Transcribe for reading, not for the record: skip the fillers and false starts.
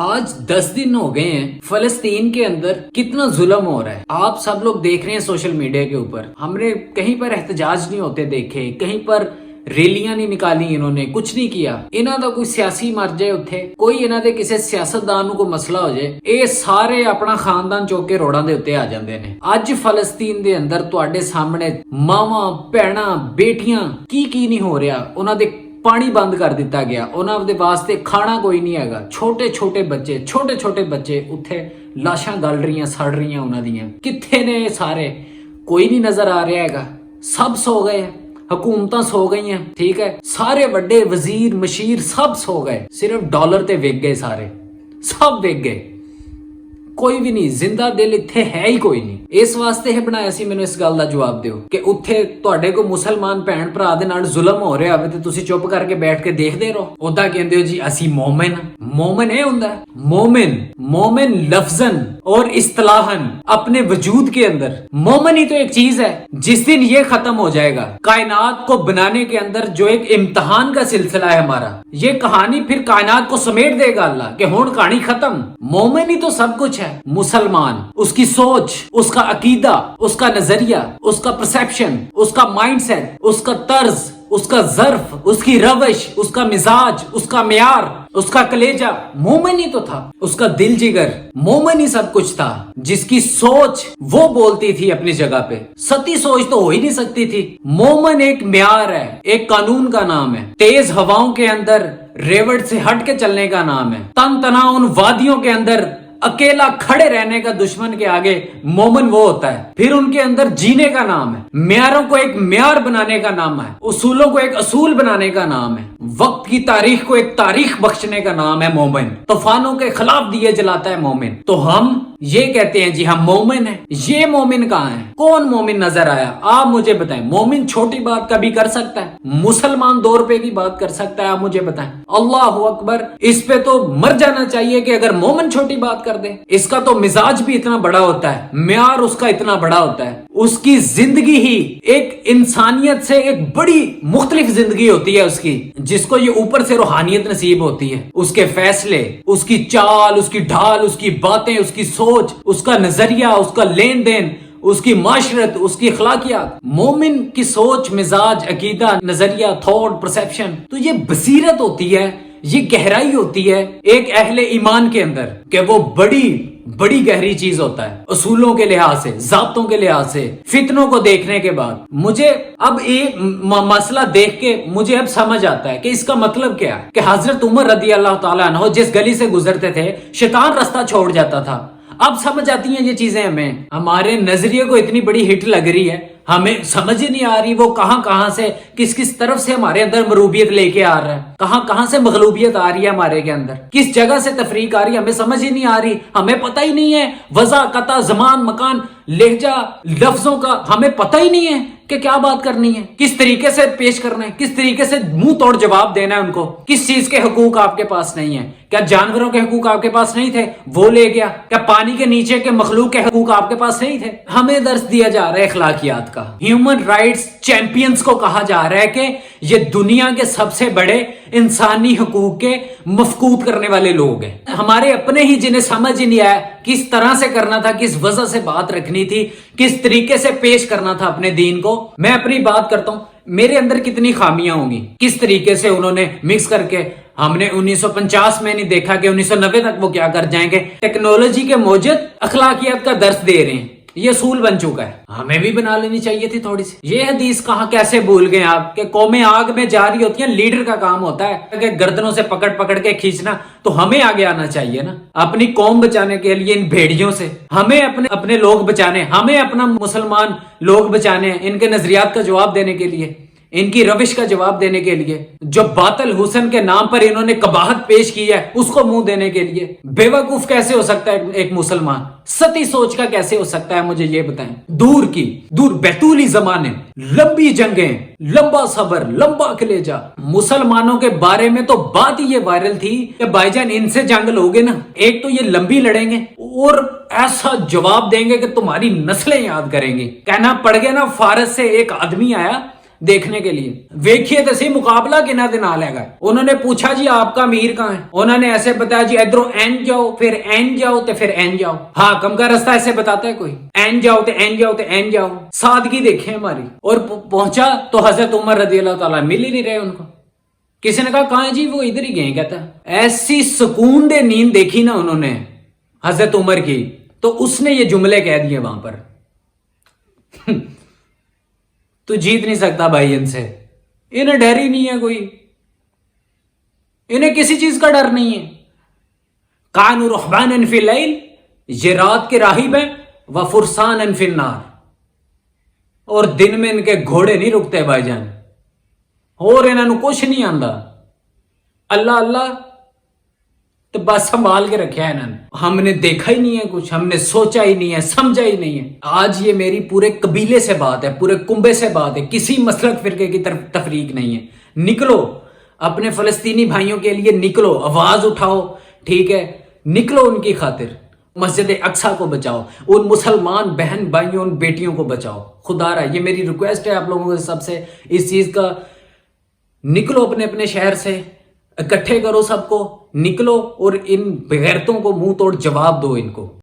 آج 10 دن ہو گئے ہیں فلسطین کے اندر کتنا ظلم ہو رہا ہے. آپ سب لوگ دیکھ رہے ہیں سوشل میڈیا کے اوپر. ہم نے کہیں پر احتجاج نہیں ہوتے دیکھے, کہیں پر ریلیاں نہیں نکالی, انہوں نے کچھ نہیں کیا. انہاں دا کوئی سیاسی مر جائے اتھے, کوئی انہاں دے کسی سیاستدان کو مسئلہ ہو جائے, اے سارے اپنا خاندان چوک کے روڈاں دے اوتے آ جاندے نے. اج فلسطین دے اندر تواڈے سامنے ماواں بہناں بیٹیاں کی نہیں ہو رہا. انہاں دے پانی بند کر دیتا گیا, انہاں دے واسطے کھانا کوئی نہیں ہے گا. چھوٹے چھوٹے بچے اتھے لاشاں گل رہی ہیں, سڑ رہی ہیں. انہاں دیاں کتھے نے سارے؟ کوئی نہیں نظر آ رہا ہے گا. سب سو گئے ہیں, حکومتاں سو گئی ہیں, ٹھیک ہے, سارے بڑے وزیر مشیر سب سو گئے. صرف ڈالر تے وک گئے, سارے سب وک گئے. کوئی بھی نہیں زندہ دل اتھے ہے ہی کوئی نہیں. اس واسطے ہے بنایا سی مینوں اس گل دا جواب دیو کہ اتھے تواڈے کو مسلمان بہن بھرا دے نال ظلم ہو رہا ہوے تے تسی چپ کر کے بیٹھ کے دیکھدے رہو. اودا کہندے ہو جی اسی مومن. مومن اے ہوندا ہے مومن لفظاً اور اصطلاحاً اپنے وجود کے اندر. مومن ہی تو ایک چیز ہے جس دن یہ ختم ہو جائے گا. کائنات کو بنانے کے اندر جو ایک امتحان کا سلسلہ ہے ہمارا, یہ کہانی پھر کائنات کو سمیٹ دے گا اللہ کہ ہون کہانی ختم. مومن ہی تو سب کچھ ہے. مسلمان, اس کی سوچ, اس کا عقیدہ, اس کا نظریہ, اس کا پرسیپشن, اس کا مائنڈ سیٹ, اس کا طرز, اس کا ظرف, اس کی روش, اس کا مزاج, اس کا معیار, اس کا کلیجہ مومن ہی تو تھا. اس کا دل جگر مومن ہی سب کچھ تھا. جس کی سوچ وہ بولتی تھی اپنی جگہ پہ, ستی سوچ تو ہو ہی نہیں سکتی تھی. مومن ایک معیار ہے, ایک قانون کا نام ہے. تیز ہواؤں کے اندر ریوڑ سے ہٹ کے چلنے کا نام ہے. تن تنا ان وادیوں کے اندر اکیلا کھڑے رہنے کا دشمن کے آگے مومن وہ ہوتا ہے. پھر ان کے اندر جینے کا نام ہے. معیاروں کو ایک معیار بنانے کا نام ہے. اصولوں کو ایک اصول بنانے کا نام ہے. وقت کی تاریخ کو ایک تاریخ بخشنے کا نام ہے مومن. طوفانوں کے خلاف دیے جلاتا ہے مومن. تو ہم یہ کہتے ہیں جی ہم مومن ہیں. یہ مومن کہاں ہے؟ کون مومن نظر آیا؟ آپ مجھے بتائیں. مومن چھوٹی بات کبھی کر سکتا ہے؟ مسلمان 2 روپے کی بات کر سکتا ہے؟ آپ مجھے بتائیں. اللہ اکبر. اس پہ تو مر جانا چاہیے کہ اگر مومن چھوٹی بات کر دے. اس کا تو مزاج بھی اتنا بڑا ہوتا ہے, معیار اس کا اتنا بڑا ہوتا ہے. اس کی زندگی ہی ایک انسانیت سے ایک بڑی مختلف زندگی ہوتی ہے اس کی, جس کو یہ اوپر سے روحانیت نصیب ہوتی ہے. اس کے فیصلے, اس کی چال, اس کی ڈھال, اس کی باتیں, اس کی سوچ, اس کا نظریہ, اس کا لین دین, اس کی معاشرت, اس کی اخلاقیات. مومن کی سوچ, مزاج, عقیدہ, نظریہ, تھاٹ, پرسیپشن, تو یہ بصیرت ہوتی ہے, یہ گہرائی ہوتی ہے ایک اہل ایمان کے اندر کہ وہ بڑی گہری چیز ہوتا ہے. اصولوں کے لحاظ سے, ضابطوں کے لحاظ سے, فتنوں کو دیکھنے کے بعد مجھے اب ایک مسئلہ دیکھ کے مجھے اب سمجھ آتا ہے کہ اس کا مطلب کیا ہے. کہ حضرت عمر رضی اللہ تعالیٰ عنہ جس گلی سے گزرتے تھے شیطان رستہ چھوڑ جاتا تھا. اب سمجھ آتی ہیں یہ چیزیں ہمیں. ہمارے نظریے کو اتنی بڑی ہٹ لگ رہی ہے, ہمیں سمجھ ہی نہیں آ رہی وہ کہاں سے کس طرف سے ہمارے اندر مروبیت لے کے آ رہا ہے, کہاں سے مغلوبیت آ رہی ہے ہمارے کے اندر, کس جگہ سے تفریق آ رہی ہے, ہمیں سمجھ ہی نہیں آ رہی. ہمیں پتہ ہی نہیں ہے وضع, قطع, زمان, مکان, لہجہ, لفظوں کا ہمیں پتہ ہی نہیں ہے کہ کیا بات کرنی ہے, کس طریقے سے پیش کرنا ہے, کس طریقے سے منہ توڑ جواب دینا ہے ان کو. کس چیز کے حقوق آپ کے پاس نہیں ہے؟ کیا جانوروں کے حقوق آپ کے پاس نہیں تھے؟ وہ لے گیا. کیا پانی کے نیچے کے مخلوق کے حقوق آپ کے پاس نہیں تھے؟ ہمیں درس دیا جا رہا ہے اخلاقیات کا. ہیومن رائٹس چیمپئنز کو کہا جا رہا ہے کہ یہ دنیا کے سب سے بڑے انسانی حقوق کے مفقود کرنے والے لوگ ہیں. ہمارے اپنے ہی جنہیں سمجھ ہی نہیں آیا کس طرح سے کرنا تھا, کس وجہ سے بات رکھنی تھی, کس طریقے سے پیش کرنا تھا اپنے دین کو. میں اپنی بات کرتا ہوں, میرے اندر کتنی خامیاں ہوں گی, کس طریقے سے انہوں نے مکس کر کے. ہم نے 1950 میں نہیں دیکھا کہ 1990 تک وہ کیا کر جائیں گے. ٹیکنالوجی کے موجد اخلاقیات کا درس دے رہے ہیں, یہ اصول بن چکا ہے. ہمیں بھی بنا لینی چاہیے تھی تھوڑی سی. یہ حدیث کہاں کیسے بھول گئے آپ کہ قومیں آگ میں جا رہی ہوتی ہیں, لیڈر کا کام ہوتا ہے کہ گردنوں سے پکڑ کے کھینچنا. تو ہمیں آگے آنا چاہیے نا, اپنی قوم بچانے کے لیے ان بھیڑیوں سے. ہمیں اپنے لوگ بچانے, ہمیں اپنا مسلمان لوگ بچانے, ان کے نظریات کا جواب دینے کے لیے, ان کی روش کا جواب دینے کے لیے. جو باطل حسن کے نام پر انہوں نے قباحت پیش کی ہے اس کو منہ دینے کے لیے. بے وقوف کیسے ہو سکتا ہے ایک مسلمان؟ ستی سوچ کا کیسے ہو سکتا ہے؟ مجھے یہ بتائیں. دور بیتولی زمانے, لمبی جنگیں, لمبا صبر, لمبا کلیجہ. مسلمانوں کے بارے میں تو بات ہی یہ وائرل تھی کہ بھائی جان ان سے جنگ لوگے نا, ایک تو یہ لمبی لڑیں گے اور ایسا جواب دیں گے کہ تمہاری نسلیں یاد کریں گی. کہنا پڑ گیا نا, فارس سے ایک آدمی آیا دیکھنے کے لیے. ویکھیے تو سی مقابلہ کنا دے نال ہے. انہوں نے پوچھا جی آپ کا امیر کہاں ہے, انہوں نے ایسے بتایا جی ادھروں این جاؤ پھر این جاؤ تو پھر این جاؤ. حاکم کا رستہ ایسے بتاتا ہے کوئی؟ این جاؤ تو این جاؤ تو این جاؤ. سادگی دیکھیں ہماری. اور پہنچا تو حضرت عمر رضی اللہ تعالیٰ مل ہی نہیں رہے ان کو. کسی نے کہا کہاں ہے جی؟ وہ ادھر ہی گئے. کہتا ایسی سکون دے نیند دیکھی نا انہوں نے حضرت عمر کی, تو اس نے یہ جملے کہہ دیے وہاں پر. تو جیت نہیں سکتا بھائی ان سے. انہیں ڈر ہی نہیں ہے کوئی, انہیں کسی چیز کا ڈر نہیں ہے. کانوا رہبانا فی اللیل, یہ رات کے راہب ہیں, وفرسانا فی النار, اور دن میں ان کے گھوڑے نہیں رکتے بھائی جان, اور انہوں کچھ نہیں آندا. اللہ اللہ تو بس سنبھال کے رکھا ہے انہوں نے. ہم نے دیکھا ہی نہیں ہے کچھ, ہم نے سوچا ہی نہیں ہے, سمجھا ہی نہیں ہے. آج یہ میری پورے قبیلے سے بات ہے, پورے کنبے سے بات ہے, کسی مسلک فرقے کی طرف تفریق نہیں ہے. نکلو اپنے فلسطینی بھائیوں کے لیے, نکلو آواز اٹھاؤ, ٹھیک ہے, نکلو ان کی خاطر. مسجد اقصیٰ کو بچاؤ, ان مسلمان بہن بھائیوں, ان بیٹیوں کو بچاؤ. خدا رہا یہ میری ریکویسٹ ہے آپ لوگوں کے سب سے اس چیز کا. نکلو اپنے اپنے شہر سے, اکٹھے کرو سب کو, نکلو اور ان بغیرتوں کو منہ توڑ جواب دو ان کو.